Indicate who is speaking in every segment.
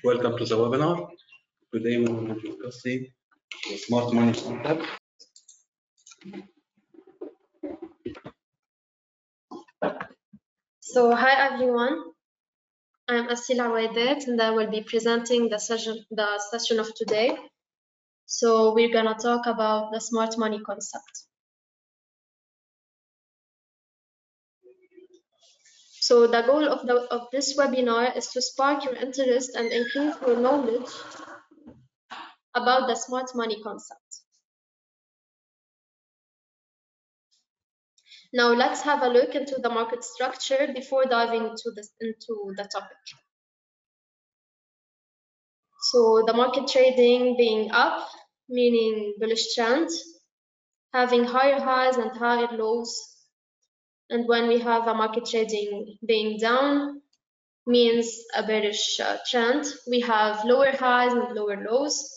Speaker 1: Welcome to the webinar. Today we will be discussing the smart money concept.
Speaker 2: So hi everyone, I'm Asila Waidet and I will be presenting the session of today. So we're gonna talk about the smart money concept. So the goal of this webinar is to spark your interest and increase your knowledge about the smart money concept. Now let's have a look into the market structure before diving into the topic. So the market trading being up, meaning bullish trend, having higher highs and higher lows. And when we have a market trading being down, means a bearish trend. We have lower highs and lower lows.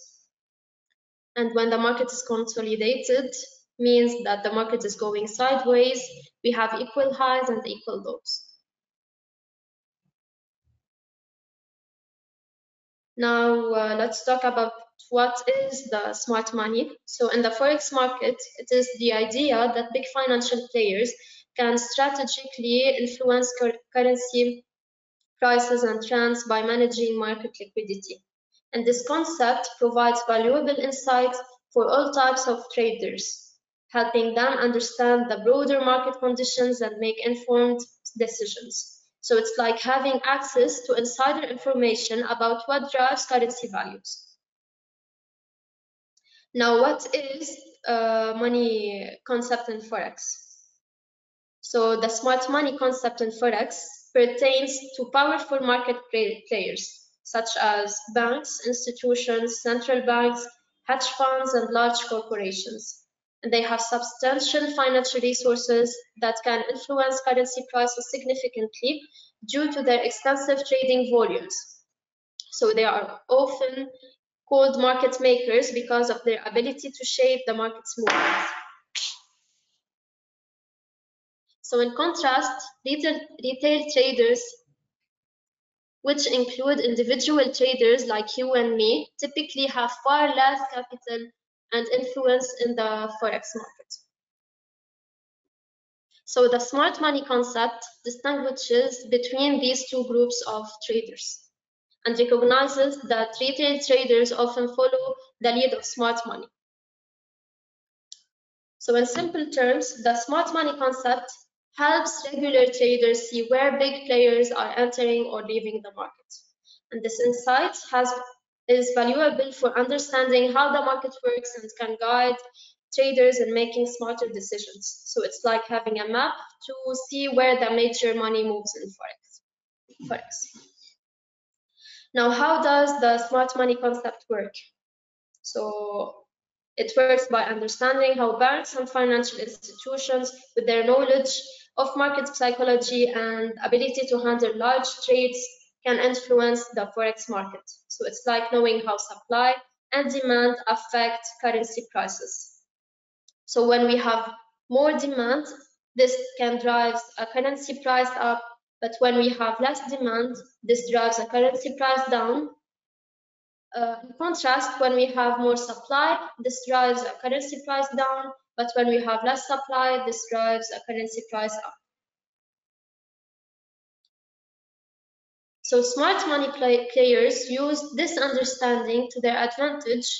Speaker 2: And when the market is consolidated, means that the market is going sideways. We have equal highs and equal lows. Now let's talk about what is the smart money. So in the Forex market, it is the idea that big financial players can strategically influence currency prices and trends by managing market liquidity. And this concept provides valuable insight for all types of traders, helping them understand the broader market conditions and make informed decisions. So it's like having access to insider information about what drives currency values. Now, what is money concept in Forex? So the smart money concept in Forex pertains to powerful market players, such as banks, institutions, central banks, hedge funds, and large corporations. And they have substantial financial resources that can influence currency prices significantly due to their extensive trading volumes. So they are often called market makers because of their ability to shape the market's movements. So in contrast, retail traders, which include individual traders like you and me, typically have far less capital and influence in the Forex market. So the smart money concept distinguishes between these two groups of traders and recognizes that retail traders often follow the lead of smart money. So in simple terms, the smart money concept helps regular traders see where big players are entering or leaving the market. And this insight is valuable for understanding how the market works and can guide traders in making smarter decisions. So it's like having a map to see where the major money moves in Forex. Now, how does the smart money concept work? So it works by understanding how banks and financial institutions, with their knowledge of market psychology and ability to handle large trades, can influence the Forex market. So it's like knowing how supply and demand affect currency prices. So when we have more demand, this can drive a currency price up, but when we have less demand, this drives a currency price down. In contrast, when we have more supply, this drives a currency price down, but when we have less supply, this drives a currency price up. So smart money players use this understanding to their advantage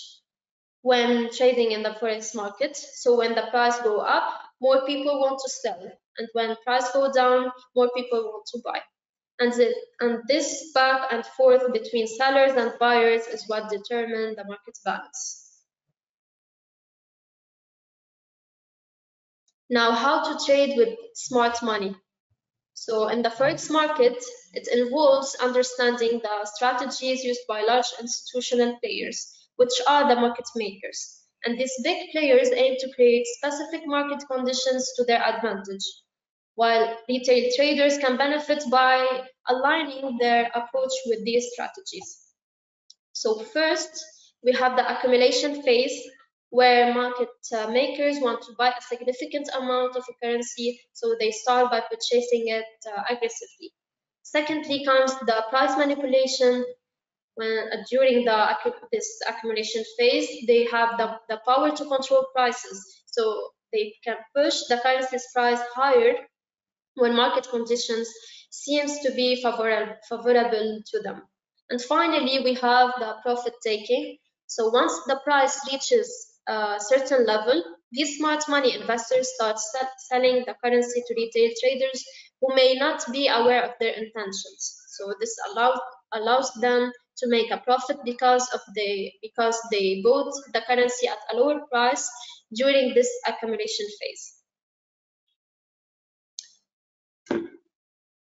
Speaker 2: when trading in the Forex market. So when the price go up, more people want to sell, and when price go down, more people want to buy. And this back and forth between sellers and buyers is what determines the market balance. Now, how to trade with smart money? So in the Forex market, it involves understanding the strategies used by large institutional players, which are the market makers. And these big players aim to create specific market conditions to their advantage, while retail traders can benefit by aligning their approach with these strategies. So first, we have the accumulation phase, where market makers want to buy a significant amount of a currency, so they start by purchasing it aggressively. Secondly comes the price manipulation, during this accumulation phase, they have the power to control prices. So they can push the currency's price higher when market conditions seems to be favorable to them. And finally, we have the profit taking. So once the price reaches a certain level, these smart money investors start selling the currency to retail traders who may not be aware of their intentions. So this allows them to make a profit because they bought the currency at a lower price during this accumulation phase.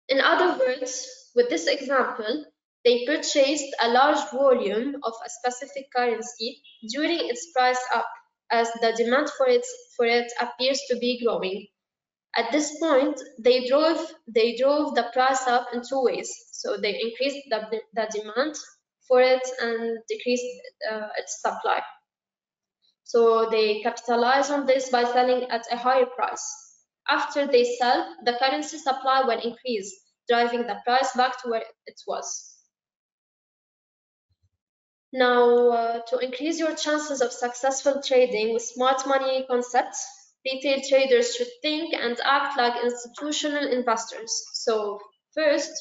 Speaker 2: In other words, with this example, they purchased a large volume of a specific currency during its price up, as the demand for it appears to be growing. At this point, they drove the price up in two ways. So they increased the demand for it and decreased its supply. So they capitalize on this by selling at a higher price. After they sell, the currency supply will increase, driving the price back to where it was. Now, to increase your chances of successful trading with smart money concepts, retail traders should think and act like institutional investors. So first,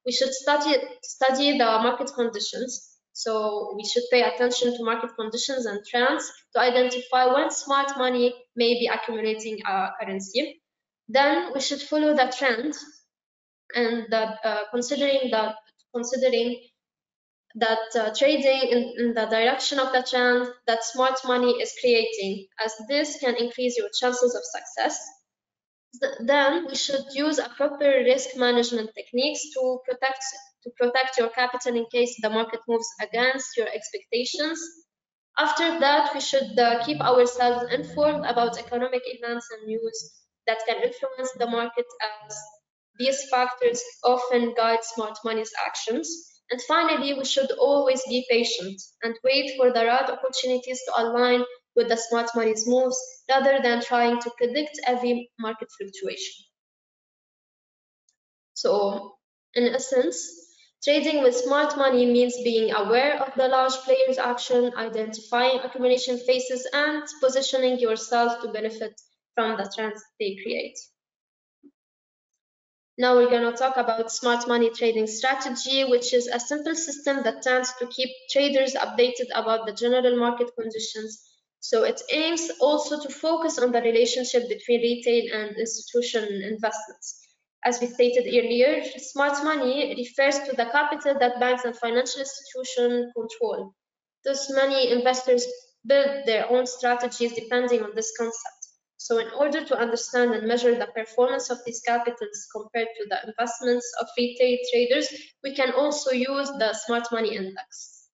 Speaker 2: we should study the market conditions. So we should pay attention to market conditions and trends to identify when smart money may be accumulating a currency. Then we should follow the trend and considering that trading in the direction of the trend that smart money is creating, as this can increase your chances of success. Then we should use appropriate risk management techniques to protect your capital in case the market moves against your expectations. After that, we should keep ourselves informed about economic events and news that can influence the market, as these factors often guide smart money's actions. And finally, we should always be patient and wait for the right opportunities to align with the smart money's moves rather than trying to predict every market fluctuation. So, in essence, trading with smart money means being aware of the large players' action, identifying accumulation phases, and positioning yourself to benefit from the trends they create. Now we're going to talk about smart money trading strategy, which is a simple system that tends to keep traders updated about the general market conditions. So it aims also to focus on the relationship between retail and institutional investments. As we stated earlier, smart money refers to the capital that banks and financial institutions control. Thus, many investors build their own strategies depending on this concept. So in order to understand and measure the performance of these capitals compared to the investments of retail traders, we can also use the smart money index.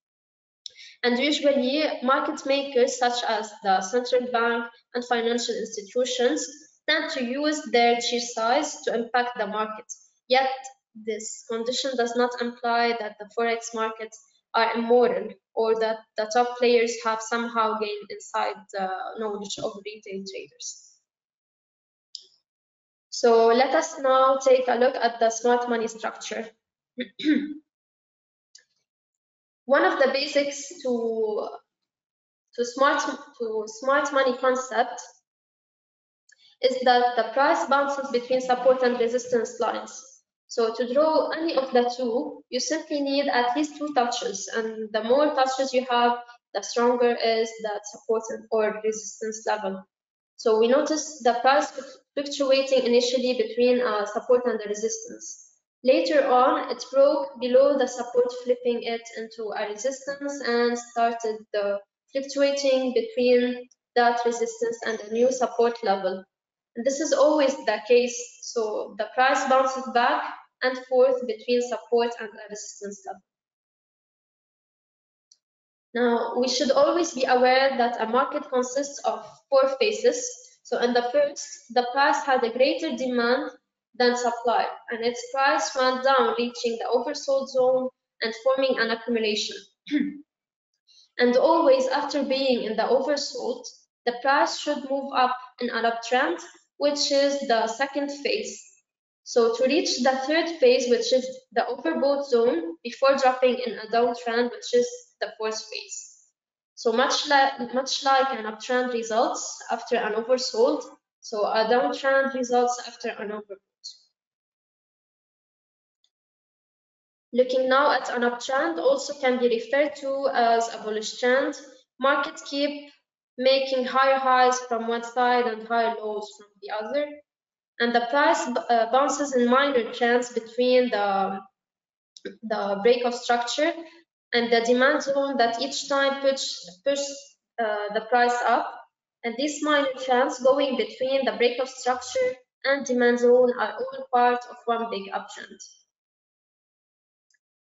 Speaker 2: And usually, market makers such as the central bank and financial institutions tend to use their sheer size to impact the market. Yet, this condition does not imply that the forex markets are immoral or that the top players have somehow gained inside knowledge of retail traders. So let us now take a look at the smart money structure. One of the basics to smart money concept is that the price bounces between support and resistance lines. So to draw any of the two, you simply need at least 2 touches, and the more touches you have, the stronger is that support or resistance level. So we notice the price fluctuating initially between support and the resistance. Later on, it broke below the support, flipping it into a resistance and started fluctuating between that resistance and a new support level. And this is always the case. So the price bounces back and forth between support and a resistance level. Now, we should always be aware that a market consists of 4 phases. So in the first, the price had a greater demand than supply, and its price went down, reaching the oversold zone and forming an accumulation. And always after being in the oversold, the price should move up in an uptrend, which is the second phase. So to reach the third phase, which is the overbought zone, before dropping in a downtrend, which is the fourth phase. So much like an uptrend results after an oversold, so a downtrend results after an overbought. Looking now at an uptrend also can be referred to as a bullish trend. Markets keep making higher highs from one side and higher lows from the other, and the price bounces in minor trends between the break of structure and the demand zone that each time push the price up. And these minor trends going between the break of structure and demand zone are all part of one big uptrend.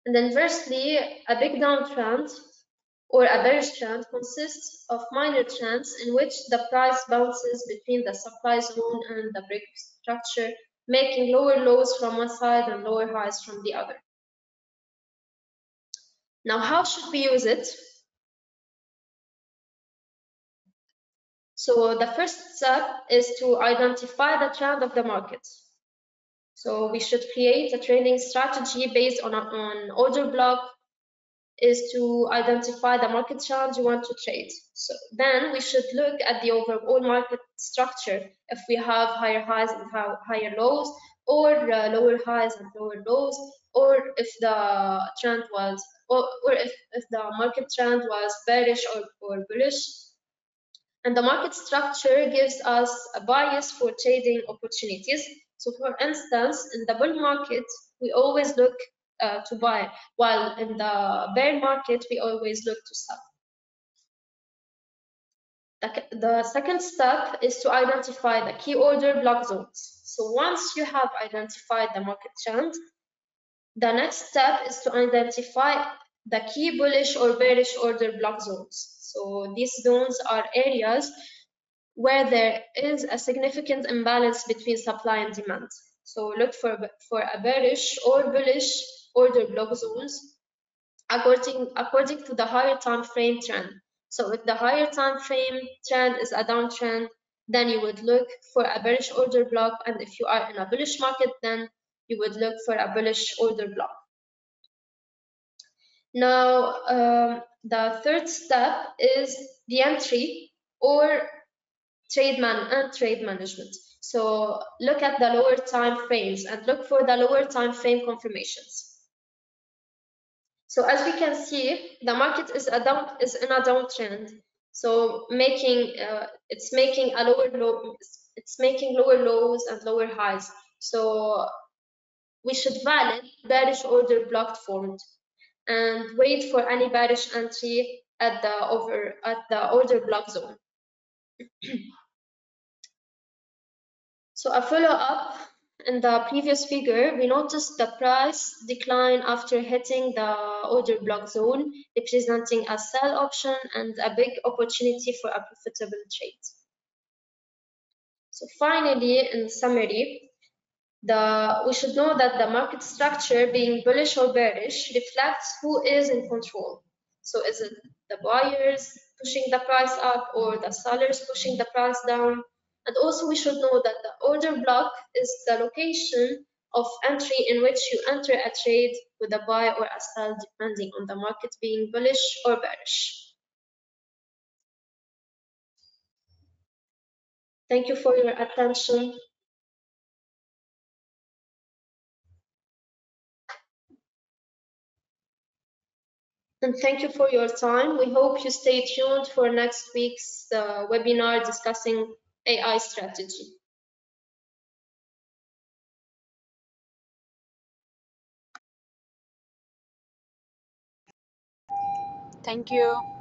Speaker 2: And inversely, a big downtrend or a bearish trend consists of minor trends in which the price bounces between the supply zone and the break structure, making lower lows from one side and lower highs from the other. Now, how should we use it? So the first step is to identify the trend of the market. So we should create a trading strategy based on order block is to identify the market trend you want to trade. So then we should look at the overall market structure if we have higher highs and higher lows, or lower highs and lower lows, or if the trend was, or if the market trend was bearish or bullish. And the market structure gives us a bias for trading opportunities. So for instance, in the bull market, we always look to buy, while in the bear market, we always look to sell. The second step is to identify the key order block zones. So once you have identified the market trend, the next step is to identify the key bullish or bearish order block zones. So these zones are areas where there is a significant imbalance between supply and demand. So look for a bearish or bullish order block zones according to the higher time frame trend. So if the higher time frame trend is a downtrend, then you would look for a bearish order block, and if you are in a bullish market, then you would look for a bullish order block. Now, the third step is the entry or trade management. So look at the lower time frames and look for the lower time frame confirmations. So as we can see, the market is in a downtrend. So it's making lower lows and lower highs. So we should valid bearish order block formed and wait for any bearish entry at the order block zone. So a follow-up, in the previous figure, we noticed the price decline after hitting the order block zone, representing a sell option and a big opportunity for a profitable trade. So finally, in summary, we should know that the market structure, being bullish or bearish, reflects who is in control. So is it the buyers pushing the price up or the sellers pushing the price down? And also we should know that the order block is the location of entry in which you enter a trade with a buy or a sell, depending on the market being bullish or bearish. Thank you for your attention. And thank you for your time. We hope you stay tuned for next week's webinar discussing AI strategy.
Speaker 3: Thank you.